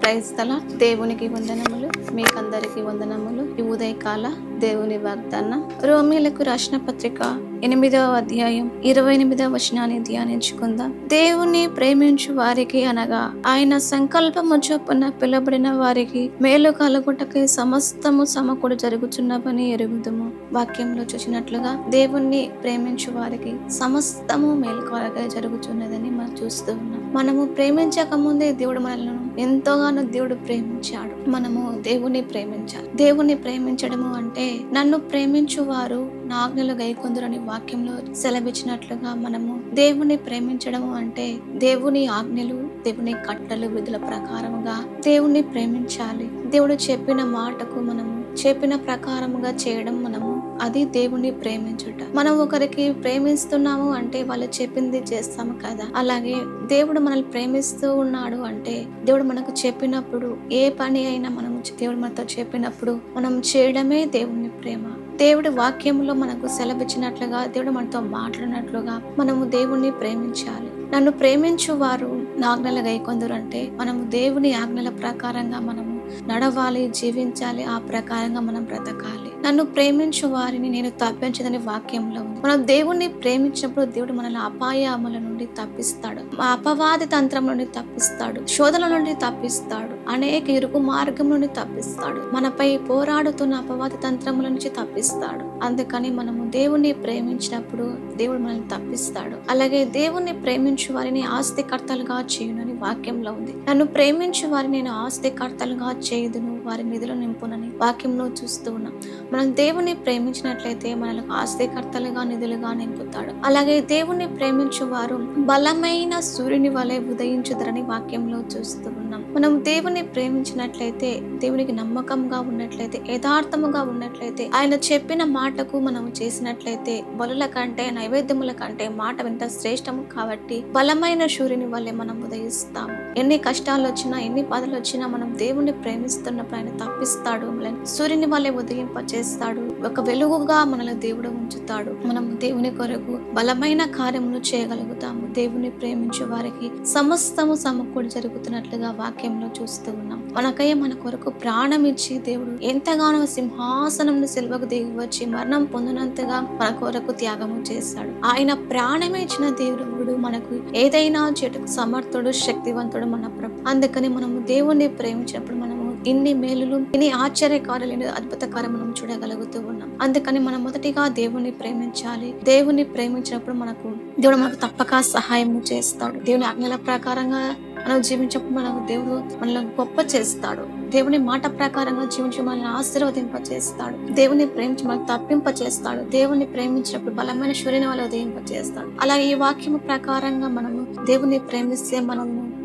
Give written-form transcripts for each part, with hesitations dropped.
Praise తల దేవునికి వందనములు, మీకందరికి వందనములు. ఈ ఉదయకాల దేవుని వాగ్దానం రోమీలకు రాసిన పత్రిక 8వ అధ్యాయం 28వ వచనాన్ని ధ్యానించుకుందాం. దేవుని ప్రేమించు వారికి అనగా ఆయన సంకల్పము చొప్పున పిలువబడిన వారికి మేలు కలుగుటకై సమస్తము సమకూడి జరుగుతున్నవని ఎరుగుదుము. వాక్యంలో చూసినట్లుగా దేవుణ్ణి ప్రేమించు వారికి సమస్తము మేలు కలగై జరుగుతున్నదని మనం చూస్తూ ఉన్నాం. మనము ప్రేమించక ముందే దేవుడు మనల్ని ఎంతోగానో దేవుడు ప్రేమించాడు. మనము దేవుని ప్రేమించాలి. దేవుని ప్రేమించడము అంటే నన్ను ప్రేమించు వారు నా ఆజ్ఞలు గైకొందురని వాక్యంలో సెలవిచ్చినట్లుగా మనము దేవుని ప్రేమించడము అంటే దేవుని ఆజ్ఞలు, దేవుని కట్టలు, విధుల ప్రకారముగా దేవుణ్ణి ప్రేమించాలి. దేవుడు చెప్పిన మాటకు మనము చెప్పిన ప్రకారముగా చేయడం మనము అది దేవుణ్ణి ప్రేమించుట. మనం ఒకరికి ప్రేమిస్తున్నాము అంటే వాళ్ళు చెప్పింది చేస్తాము కదా. అలాగే దేవుడు మనల్ని ప్రేమిస్తూ ఉన్నాడు అంటే దేవుడు మనకు చెప్పినప్పుడు ఏ పని అయినా మనం దేవుడు మనతో చెప్పినప్పుడు మనం చేయడమే దేవుని ప్రేమ. దేవుడి వాక్యంలో మనకు సెలవిచ్చినట్లుగా దేవుడు మనతో మాట్లాడినట్లుగా మనము దేవుణ్ణి ప్రేమించాలి. నన్ను ప్రేమించు వారు నా ఆజ్ఞలు గైకొందురు అంటే మనము దేవుని ఆజ్ఞల ప్రకారంగా మనము నడవాలి, జీవించాలి. ఆ ప్రకారంగా మనం బ్రతకాలి. నన్ను ప్రేమించు వారిని నేను తప్పించదని వాక్యంలో ఉంది. మనం దేవుణ్ణి ప్రేమించినప్పుడు దేవుడు మనల్ని అపాయముల నుండి తప్పిస్తాడు, అపవాది తంత్రం నుండి తప్పిస్తాడు, శోధన నుండి తప్పిస్తాడు, అనేక ఇరుకు మార్గం నుండి తప్పిస్తాడు, మనపై పోరాడుతున్న అపవాది తంత్రముల నుంచి తప్పిస్తాడు. అందుకని మనము దేవుణ్ణి ప్రేమించినప్పుడు దేవుడు మనల్ని తప్పిస్తాడు. అలాగే దేవుణ్ణి ప్రేమించు వారిని ఆస్తికర్తలుగా చేయునని వాక్యంలో ఉంది. నన్ను ప్రేమించు వారిని నేను ఆస్తికర్తలుగా చేయుదును, వారి నిధులు నింపునని వాక్యంలో చూస్తూ ఉన్నాం. మనం దేవుణ్ణి ప్రేమించినట్లయితే మనకు ఆస్తికర్తలుగా నిధులుగా నింపుతాడు. అలాగే దేవుణ్ణి ప్రేమించు వారు బలమైన సూర్యుని వలె ఉదయించుదరని వాక్యంలో చూస్తూ ఉన్నాం. మనం దేవుణ్ణి ప్రేమించినట్లయితే, దేవునికి నమ్మకంగా ఉన్నట్లయితే, యథార్థముగా ఉన్నట్లయితే, ఆయన చెప్పిన మాటకు మనం చేసినట్లయితే బలుల కంటే నైవేద్యముల కంటే మాట ఎంత శ్రేష్టము కాబట్టి బలమైన సూర్యుని వల్లే మనం ఉదయిస్తాము. ఎన్ని కష్టాలు వచ్చినా, ఎన్ని బాధలు వచ్చినా మనం దేవుణ్ణి ప్రేమిస్తున్నప్పుడు ఆయన తప్పిస్తాడు. సూర్యుని వల్లే ఉదయింపచేస్తాడు. ఒక వెలుగుగా మనల్ని దేవుడు ఉంచుతాడు. మనం దేవుని కొరకు బలమైన కార్యములు చేయగలుగుతాము. దేవుని ప్రేమించే వారికి సమస్తము సమకూడి జరుగుతున్నట్లుగా వాక్యంలో చూస్తూ ఉన్నాం. మనకై మన కొరకు ప్రాణం ఇచ్చి దేవుడు ఎంతగానో సింహాసనం సిల్వకు దిగి వచ్చి మరణం పొందినంతగా మన కొరకు త్యాగము చేశాడు. ఆయన ప్రాణమే ఇచ్చిన దేవుడు మనకు ఏదైనా చెట్టుకు సమర్థుడు, శక్తివంతుడు మన ప్రభు. అందుకని మనము దేవుణ్ణి ప్రేమించినప్పుడు మనము ఇన్ని మేలులు, ఇన్ని ఆశ్చర్యకారులు, అద్భుత కార్యం మనం చూడగలుగుతూ ఉన్నాం. అందుకని మనం మొదటిగా దేవుణ్ణి ప్రేమించాలి. దేవుణ్ణి ప్రేమించినప్పుడు దేవుడు మనకు తప్పక సహాయము చేస్తాడు. దేవుని ఆజ్ఞల ప్రకారంగా మనం జీవించినప్పుడు మనకు దేవుడు మనల్ని గొప్ప చేస్తాడు. దేవుని మాట ప్రకారంగా జీవించి మనల్ని ఆశీర్వదింప చేస్తాడు. దేవుని ప్రేమించి మనల్ని తప్పింప చేస్తాడు. దేవుని ప్రేమించినప్పుడు బలమైన సూర్యుని వల్ల ఉదయింప చేస్తాడు. అలా ఈ వాక్యము ప్రకారంగా మనము దేవుని ప్రేమిస్తే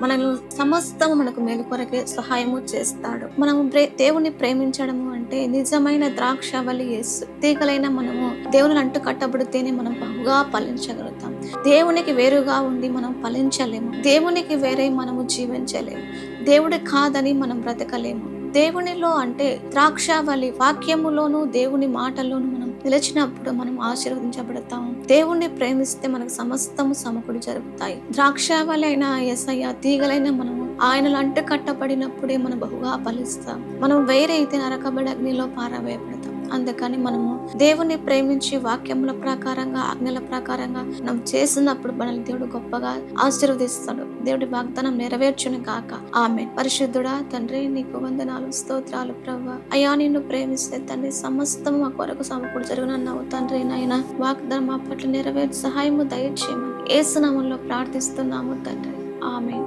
మనల్ని సమస్తము మనకు మేలు కొరకే సహాయము చేస్తాడు. మనము దేవుని ప్రేమించడము అంటే నిజమైన ద్రాక్షవల్లి యేసు తీగలైన మనము దేవుని అంటు కట్టబడితేనే మనం బహుగా ఫలించగలుగుతాం. దేవునికి వేరుగా ఉండి మనం ఫలించలేము. దేవునికి వేరే మనము జీవించలేము. దేవుడు కాదని మనం బ్రతకలేము. దేవునిలో అంటే ద్రాక్షవల్లి వాక్యములోను దేవుని మాటల్లోను మనం నిలిచినప్పుడు మనం ఆశీర్వదించబడతాము. దేవుణ్ణి ప్రేమిస్తే మనకు సమస్తము సమకూడి జరుగుతాయి. ద్రాక్షవల్లి అయిన యేసయ్య తీగలైన మనము ఆయనలో అంటు కట్టబడినప్పుడే మనం బహుగా ఫలిస్తాం. మనం వేరే అయితే నరకబడి అగ్నిలో పారవేయబడతాం. అందుకని మనము దేవుని ప్రేమించి వాక్యముల ప్రకారంగా, ఆజ్ఞల ప్రకారంగా మనం చేసినప్పుడు మనల్ని దేవుడు గొప్పగా ఆశీర్వదిస్తాడు. దేవుడి వాగ్దానం నెరవేర్చును గాక. ఆమేన్. పరిశుద్ధుడా తండ్రి, నీకు వందనాలు, స్తోత్రాలు ప్రభువా. అయ్యా, నిన్ను ప్రేమిస్తే తండ్రి సమస్తం మా కొరకు సమకూడి జరుగునన్నావు తండ్రి. నాయన వాగ్దానం మా పట్ల నెరవేర్చి సహాయము దయచేయమని యేసు నామములో ప్రార్థిస్తున్నాము తండ్రి. ఆమేన్.